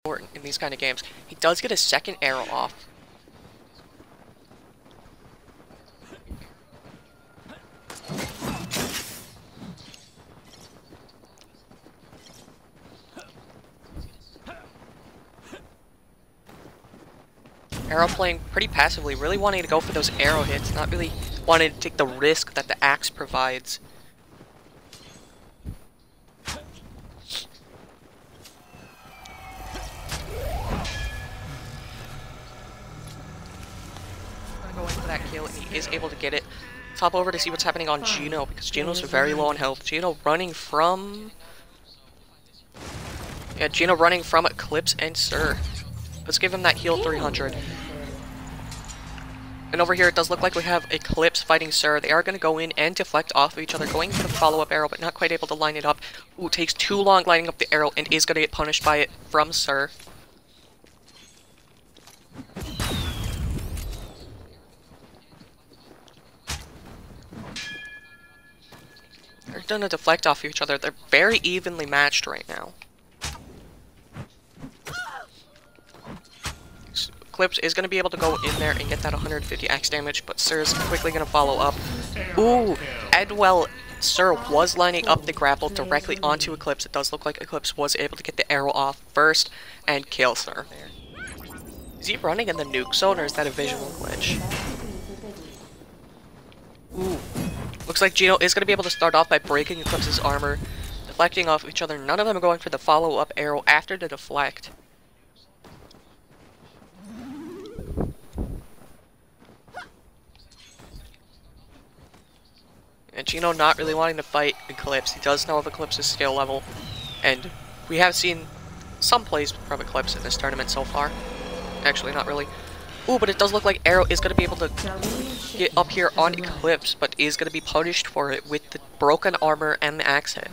important in these kind of games. He does get a second arrow off. Arrow playing pretty passively, really wanting to go for those arrow hits, not really wanting to take the risk that the axe provides. Go in for that kill, and he is able to get it. Top over to see what's happening on Gino, because Gino's very low on health. Gino running from... Yeah, Gino running from Eclipse and Sir. Let's give him that heal 300. And over here it does look like we have Eclipse fighting Sir. They are going to go in and deflect off of each other, going for the follow-up arrow, but not quite able to line it up. Ooh, takes too long lining up the arrow and is going to get punished by it from Sir. They're going to deflect off each other. They're very evenly matched right now. Eclipse is going to be able to go in there and get that 150 axe damage, but Sir is quickly going to follow up. Ooh, Edwell, Sir was lining up the grapple directly onto Eclipse. It does look like Eclipse was able to get the arrow off first and kill Sir. Is he running in the nuke zone, or is that a visual glitch? Ooh. Looks like Gino is going to be able to start off by breaking Eclipse's armor, deflecting off each other. None of them are going for the follow-up arrow after the deflect. And Gino not really wanting to fight Eclipse. He does know of Eclipse's skill level, and we have seen some plays from Eclipse in this tournament so far. Actually, not really. Ooh, but it does look like Arrow is going to be able to get up here on Eclipse, but is going to be punished for it with the broken armor and the axe hit.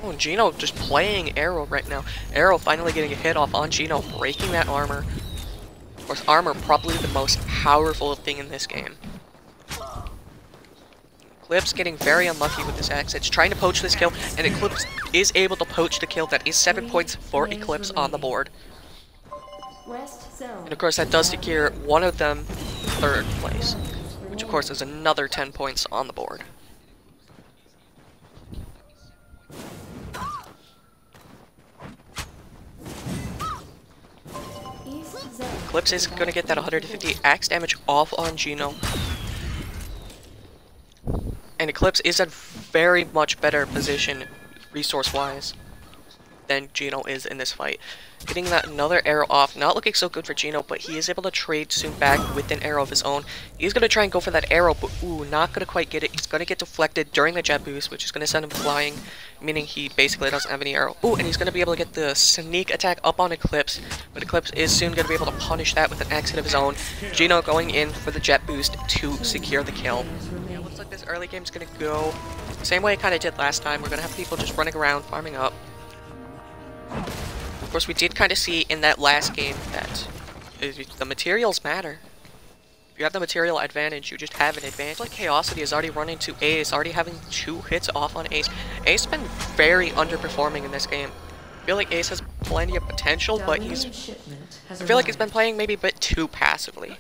Oh, and Gino just playing Arrow right now. Arrow finally getting a hit off on Gino, breaking that armor. Of course, armor probably the most powerful thing in this game. Eclipse getting very unlucky with this axe. It's trying to poach this kill, and Eclipse is able to poach the kill. That is 7 points for Eclipse on the board. And of course that does secure one of them third place, which of course is another 10 points on the board. Eclipse is going to get that 150 axe damage off on Gino. And Eclipse is in very much better position, resource-wise, than Gino is in this fight. Getting that another arrow off, not looking so good for Gino, but he is able to trade soon back with an arrow of his own. He's going to try and go for that arrow, but ooh, not going to quite get it. He's going to get deflected during the jet boost, which is going to send him flying, meaning he basically doesn't have any arrow. Ooh, and he's going to be able to get the sneak attack up on Eclipse, but Eclipse is soon going to be able to punish that with an axe hit of his own. Gino going in for the jet boost to secure the kill. Yeah, looks like this early game's going to go the same way it kind of did last time. We're going to have people just running around, farming up. Of course, we did kind of see in that last game that the materials matter. If you have the material advantage, you just have an advantage. Like Chaosity is already running to Ace, already having 2 hits off on Ace. Ace has been very underperforming in this game. I feel like Ace has plenty of potential, but I feel like he's been playing maybe a bit too passively.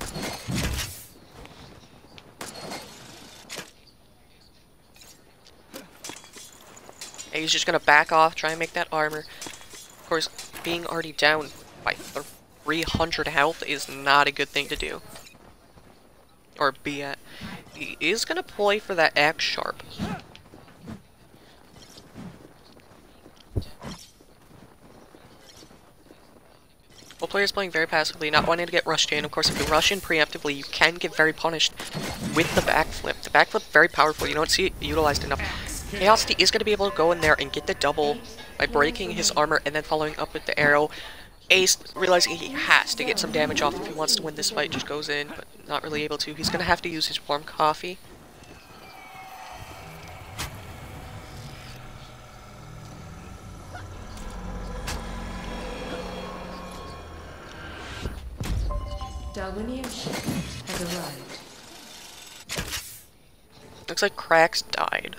Ace just gonna back off, try and make that armor. Of course, being already down by 300 health is not a good thing to do. Or be at. He is going to play for that axe sharp. Well, players playing very passively, not wanting to get rushed in. Of course, if you rush in preemptively, you can get very punished with the backflip. The backflip, very powerful. You don't see it utilized enough. Chaosity is going to be able to go in there and get the double by breaking his armor and then following up with the arrow. Ace, realizing he has to get some damage off if he wants to win this fight, just goes in, but not really able to. He's going to have to use his warm coffee. Darwinian shipment has arrived. Looks like Cracks died.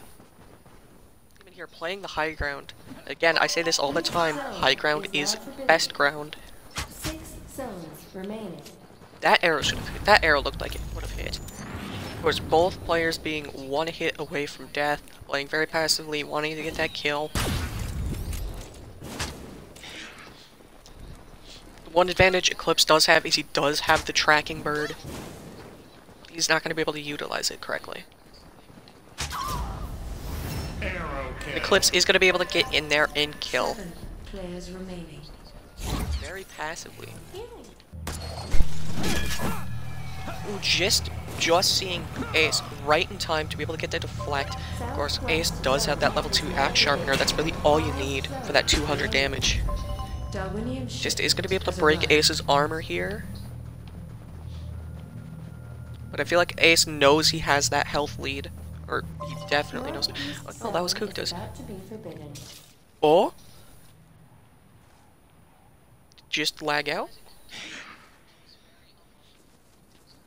here playing the high ground. Again, I say this all the time, high ground is best ground. 6 zones remaining. That arrow looked like it would have hit. Of course, both players being one hit away from death, playing very passively, wanting to get that kill. The one advantage Eclipse does have is he does have the tracking bird. He's not going to be able to utilize it correctly. Eclipse is going to be able to get in there and kill. 7 players remaining. Very passively. Ooh, just seeing Ace right in time to be able to get that deflect. Of course, Ace does have that level 2 axe sharpener. That's really all you need for that 200 damage. Just is going to be able to break Ace's armor here. But I feel like Ace knows he has that health lead. Or he definitely knows. Oh no, that was Kukta's. Oh? Just lag out?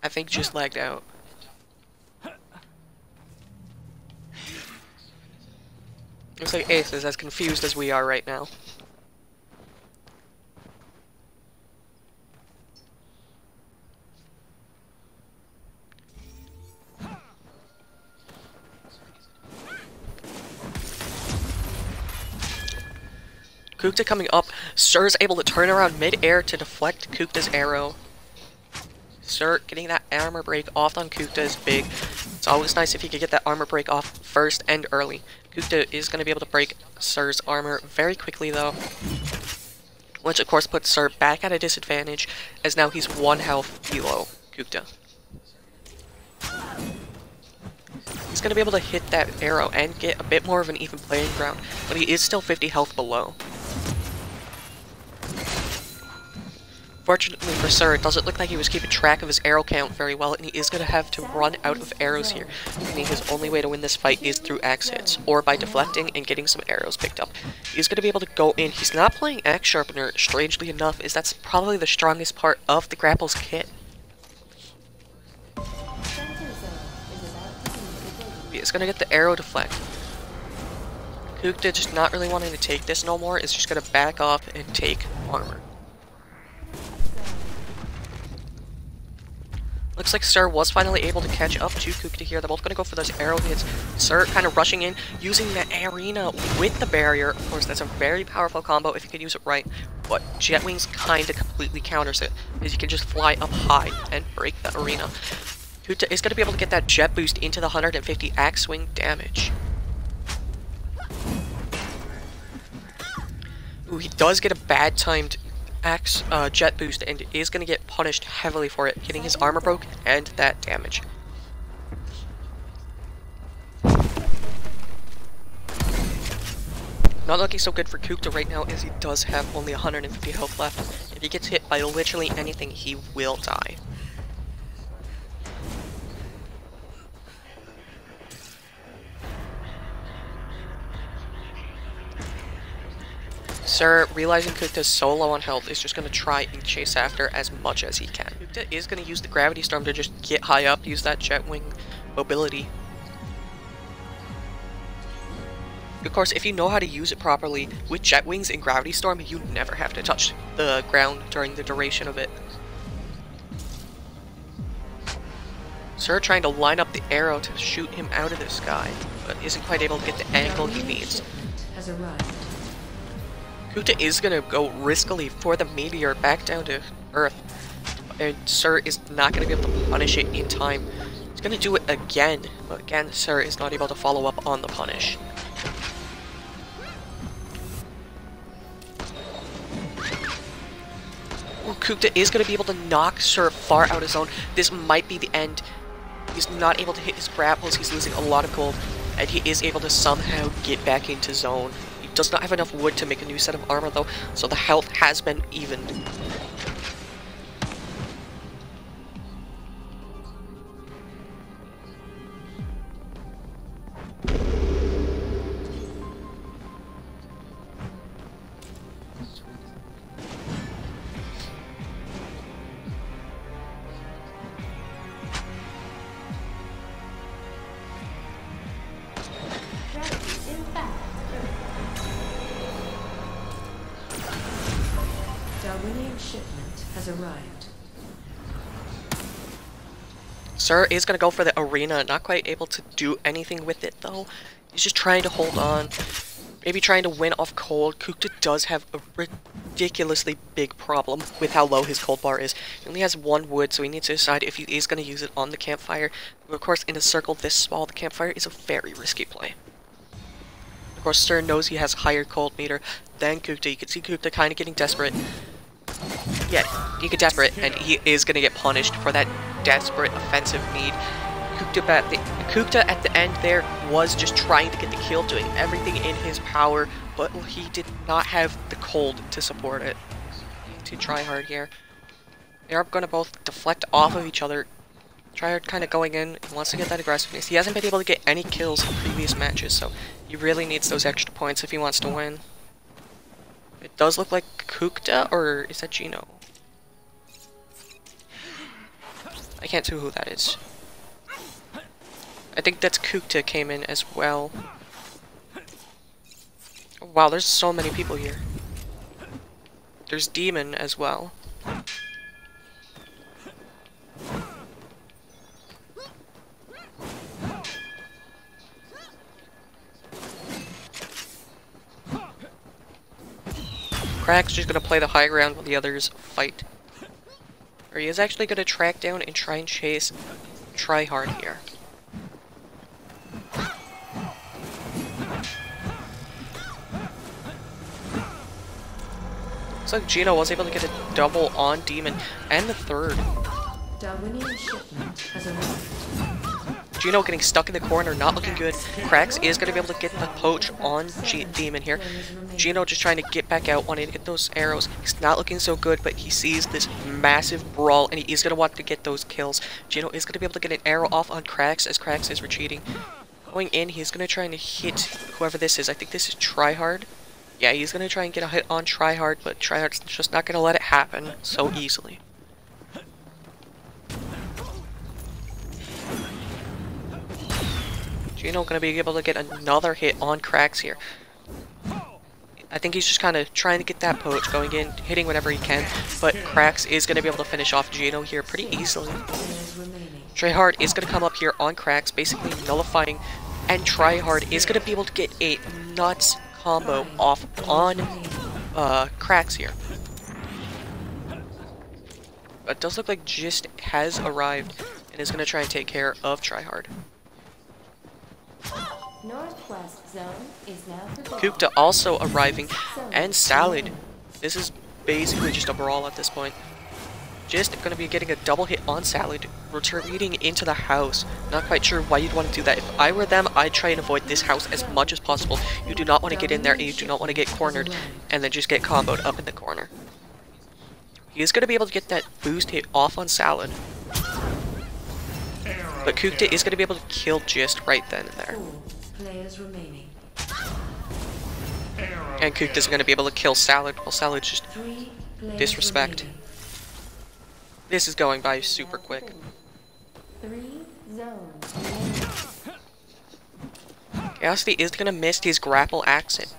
I think just lagged out. Looks like Ace is as confused as we are right now. Kukta coming up. Sir's able to turn around mid-air to deflect Kukta's arrow. Sir getting that armor break off on Kukta is big. It's always nice if you could get that armor break off first and early. Kukta is going to be able to break Sir's armor very quickly though. Which of course puts Sir back at a disadvantage, as now he's 1 health below Kukta. He's going to be able to hit that arrow and get a bit more of an even playing ground, but he is still 50 health below. Fortunately for Sir, it doesn't look like he was keeping track of his arrow count very well, and he is going to have to run out of arrows here, meaning his only way to win this fight is through axe hits, or by deflecting and getting some arrows picked up. He's going to be able to go in. He's not playing axe sharpener, strangely enough, as that's probably the strongest part of the grapple's kit. He is going to get the arrow deflect. Kukta just not really wanting to take this no more, is just going to back off and take armor. Looks like Sir was finally able to catch up to Kukta here. They're both going to go for those arrow hits. Sir kind of rushing in, using the arena with the barrier. Of course, that's a very powerful combo if you can use it right. But Jet Wings kind of completely counters it, as you can just fly up high and break the arena. Kukta is going to be able to get that jet boost into the 150 axe swing damage. Ooh, he does get a bad timed axe jet boost and is going to get punished heavily for it, getting his armor broke and that damage. Not looking so good for Kukta right now, as he does have only 150 health left. If he gets hit by literally anything, he will die. Sir, realizing Kukta's so low on health, is just going to try and chase after as much as he can. Kukta is going to use the Gravity Storm to just get high up, use that Jet Wing mobility. Of course, if you know how to use it properly, with Jet Wings and Gravity Storm, you never have to touch the ground during the duration of it. Sir trying to line up the arrow to shoot him out of the sky, but isn't quite able to get the angle he needs. Kukta is going to go riskily for the meteor back down to Earth, and Sir is not going to be able to punish it in time. He's going to do it again, but again, Sir is not able to follow up on the punish. Ooh, Kukta is going to be able to knock Sir far out of zone. This might be the end. He's not able to hit his grapples, he's losing a lot of gold, and he is able to somehow get back into zone. Does not have enough wood to make a new set of armor though, so the health has been evened. has arrived. Sir is going to go for the arena, not quite able to do anything with it though. He's just trying to hold on, maybe trying to win off cold. Kukta does have a ridiculously big problem with how low his cold bar is. He only has 1 wood, so he needs to decide if he is going to use it on the campfire. But of course, in a circle this small, the campfire is a very risky play. Of course, Sir knows he has higher cold meter than Kukta. You can see Kukta kind of getting desperate. Yeah, he get desperate, and he is going to get punished for that desperate offensive need. Kukta at the end there was just trying to get the kill, doing everything in his power, but he did not have the cold to support it. To try hard here. They are going to both deflect off of each other. Tryhard kind of going in, he wants to get that aggressiveness. He hasn't been able to get any kills in previous matches, so he really needs those extra points if he wants to win. It does look like Kukta, or is that Gino? I can't tell who that is. I think that's Kukta came in as well. Wow, there's so many people here. There's Demon as well. Crack's just gonna play the high ground while the others fight. Or he is actually gonna track down and try and chase Tryhard here. Looks like Gino was able to get a double on Demon and the third. Darwinian shipment has arrived. Gino getting stuck in the corner, not looking good. Cracks is going to be able to get the poach on Demon here. Gino just trying to get back out, wanting to get those arrows. He's not looking so good, but he sees this massive brawl, and he is going to want to get those kills. Gino is going to be able to get an arrow off on Cracks as Cracks is retreating. Going in, he's going to try and hit whoever this is. I think this is Tryhard. Yeah, he's going to try and get a hit on Tryhard, but Tryhard's just not going to let it happen so easily. Gino gonna be able to get another hit on Cracks here. I think he's just kind of trying to get that poach going in, hitting whatever he can, but Cracks is gonna be able to finish off Gino here pretty easily. Tryhard is gonna come up here on Cracks, basically nullifying, and Tryhard is gonna be able to get a nuts combo off on Cracks here. But it does look like Gist has arrived and is gonna try and take care of Tryhard. Northwest zone is now Kukta also arriving, and Salad. This is basically just a brawl at this point. Just going to be getting a double hit on Salad, retreating into the house. Not quite sure why you'd want to do that. If I were them, I'd try and avoid this house as much as possible. You do not want to get in there, and you do not want to get cornered, and then just get comboed up in the corner. He is going to be able to get that boost hit off on Salad. But Kukta is going to be able to kill Gist right then and there. players remaining. And Kukta's going to be able to kill Salad, while Salad's just disrespect. This is going by super quick. 3 zones remaining. Chaosity is going to miss his grapple accent.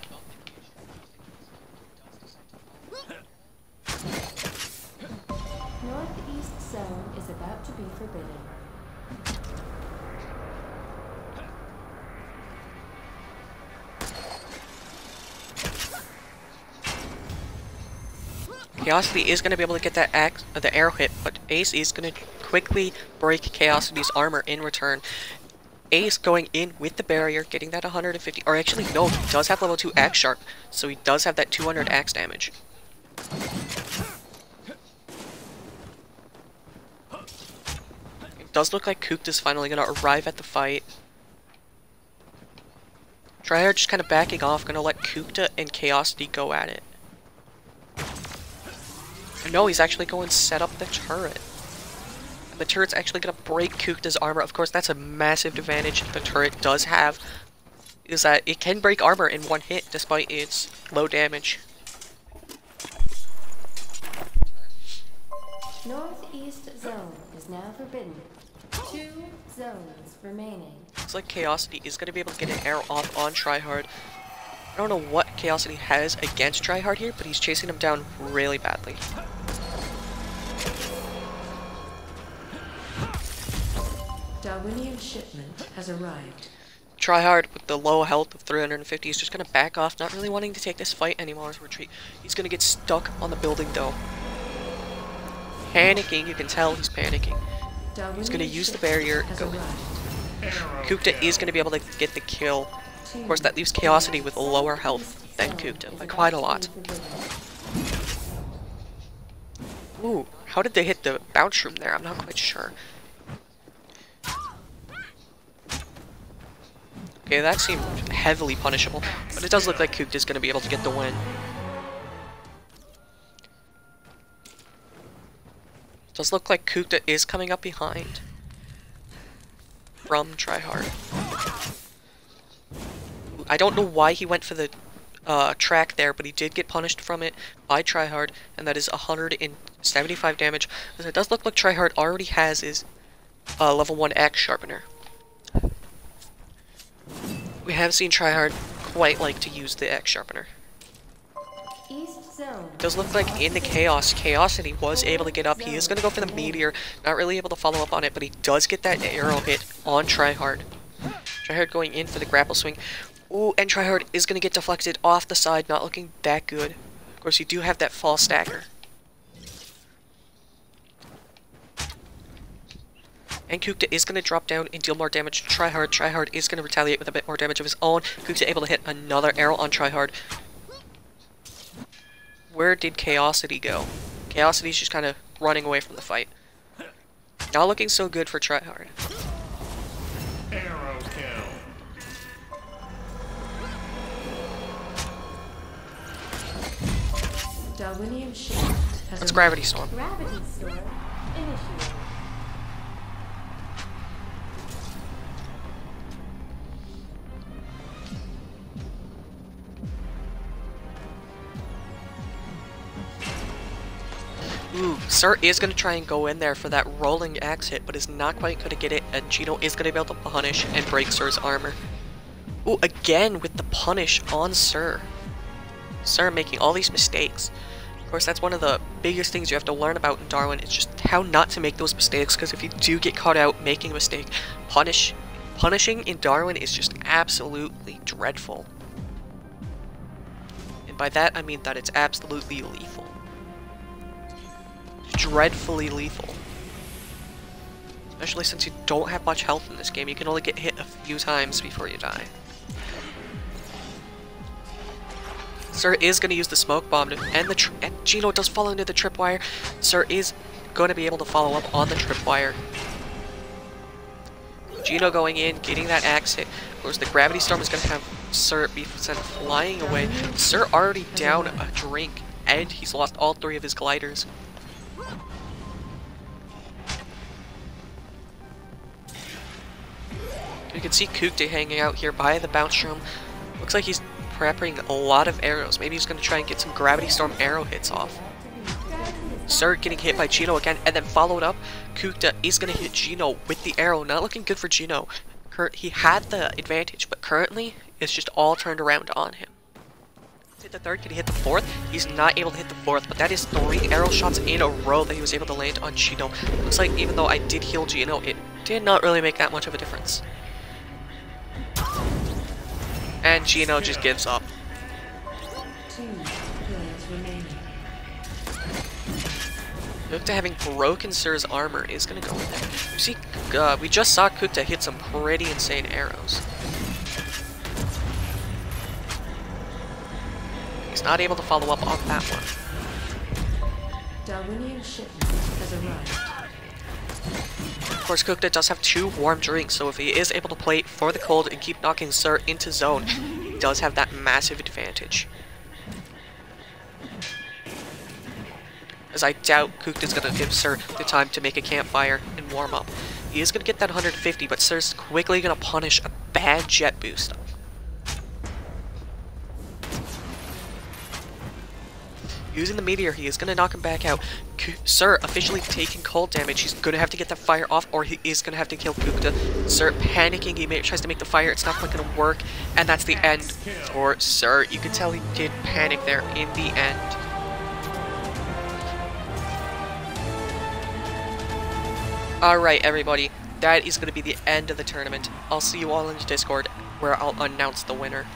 Northeast zone is about to be forbidden. Chaosity is going to be able to get that the arrow hit, but Ace is going to quickly break Chaosity's armor in return. Ace going in with the barrier, getting that 150, or actually no, he does have level 2 axe sharp, so he does have that 200 axe damage. It does look like Kukta's finally going to arrive at the fight. Tryhard just kind of backing off, going to let Kukta and Chaosity go at it. No, he's actually going to set up the turret. And the turret's actually going to break Kukta's armor. Of course, that's a massive advantage the turret does have, is that it can break armor in one hit despite its low damage. Northeast zone is now forbidden. 2 zones remaining. Looks like Chaosity is going to be able to get an arrow off on Tryhard. I don't know what Chaosity has against Tryhard here, but he's chasing him down really badly. Darwinian shipment has arrived. Tryhard with the low health of 350 is just gonna back off, not really wanting to take this fight anymore as retreat. He's gonna get stuck on the building though. Panicking, you can tell he's panicking. He's gonna use the barrier. Kukta is gonna be able to get the kill. Of course, that leaves Chaosity with lower health than Kukta by quite a lot. Ooh, how did they hit the bounce room there? I'm not quite sure. Okay, that seemed heavily punishable, but it does look like Kukta is going to be able to get the win. It does look like Kukta is coming up behind from Tryhard. I don't know why he went for the track there, but he did get punished from it by Tryhard, and that is 175 damage. As it does look like Tryhard already has his level 1 axe sharpener. We have seen Tryhard quite like to use the axe sharpener. East zone. It does look like in the chaos, Chaosity was able to get up. He is going to go for the meteor, not really able to follow up on it, but he does get that arrow hit on Tryhard. Tryhard going in for the grapple swing. Ooh, and Tryhard is going to get deflected off the side, not looking that good. Of course, you do have that fall stagger. And Kukta is going to drop down and deal more damage to Tryhard. Tryhard is going to retaliate with a bit more damage of his own. Kukta able to hit another arrow on Tryhard. Where did Chaosity go? Chaosity's just kind of running away from the fight. Not looking so good for Tryhard. Arrow kill. Darwinian shipment has That's Gravity Storm. Gravity storm initiated. Ooh, Sir is going to try and go in there for that rolling axe hit, but is not quite going to get it, and Gino is going to be able to punish and break Sir's armor. Ooh, again with the punish on Sir. Sir making all these mistakes. Of course, that's one of the biggest things you have to learn about in Darwin, is just how not to make those mistakes, because if you do get caught out making a mistake, punishing in Darwin is just absolutely dreadful. And by that, I mean that it's absolutely lethal. Dreadfully lethal. Especially since you don't have much health in this game, you can only get hit a few times before you die. Sir is going to use the smoke bomb to end the and Gino does fall into the tripwire. Sir is going to be able to follow up on the tripwire. Gino going in, getting that axe hit. Of course, the gravity storm is going to have Sir be sent flying away. Sir already down a drink, and he's lost all 3 of his gliders. You can see Kukta hanging out here by the bounce room. Looks like he's prepping a lot of arrows. Maybe he's going to try and get some Gravity Storm arrow hits off. Sir getting hit by Gino again, and then followed up. Kukta is going to hit Gino with the arrow. Not looking good for Gino. He had the advantage, but currently it's just all turned around on him. Hit the 3rd, can he hit the 4th? He's not able to hit the 4th, but that is 3 arrow shots in a row that he was able to land on Gino. Looks like even though I did heal Gino, it did not really make that much of a difference. And Gino just gives up. 2 players remaining. Kukta having broken Sir's armor is going to go in there. You see, we just saw Kukta hit some pretty insane arrows. He's not able to follow up on that one. Darwinian shipment has arrived. Of course, Kukta does have 2 warm drinks, so if he is able to play for the cold and keep knocking Sir into zone, he does have that massive advantage. As I doubt Kukta's going to give Sir the time to make a campfire and warm up. He is going to get that 150, but Sir's quickly going to punish a bad jet boost. Using the meteor, he is going to knock him back out. Sir officially taking cold damage. He's going to have to get that fire off, or he is going to have to kill Kukta. Sir panicking. He tries to make the fire. It's not quite going to work. And that's the end for Sir. You can tell he did panic there in the end. Alright, everybody. that is going to be the end of the tournament. I'll see you all in the Discord, where I'll announce the winner.